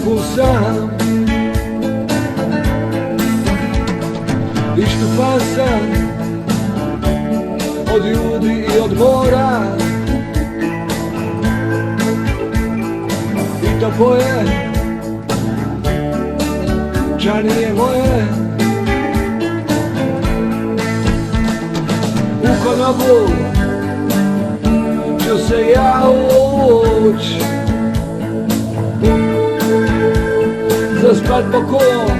trgu sam, Ištufan sam od ljudi i od mora, i to poje džanije moje. U konobu ću se ja uć, zaspat bokom,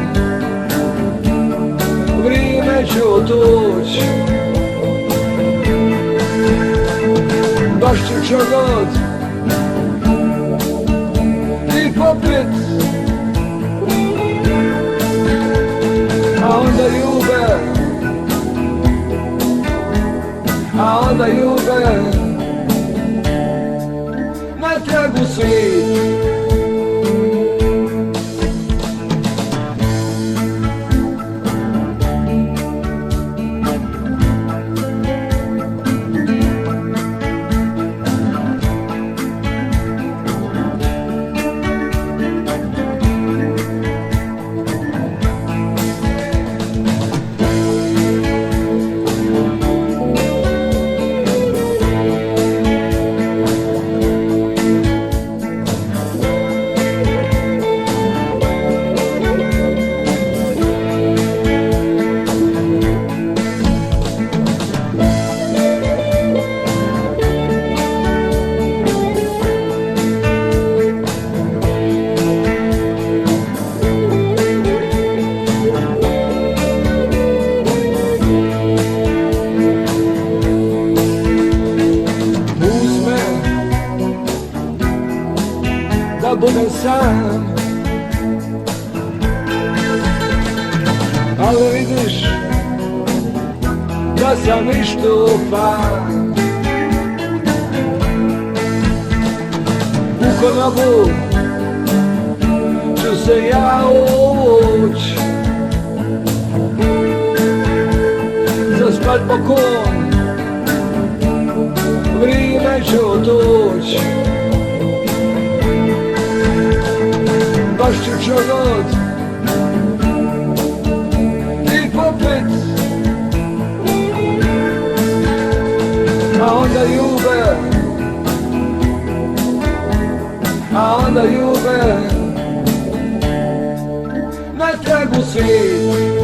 vrijeme ću otuć. Baš ću čogod i popit, a onda ljube, a onda ljube na trgu svit. Da budem sam, ali vidiš da sam Ištufan. U konobu ću se ja uć, zaspat bokom, vrijeme ću otuć. Baš ću čogod i popit, a onda ljube, a onda ljube na trgu svit.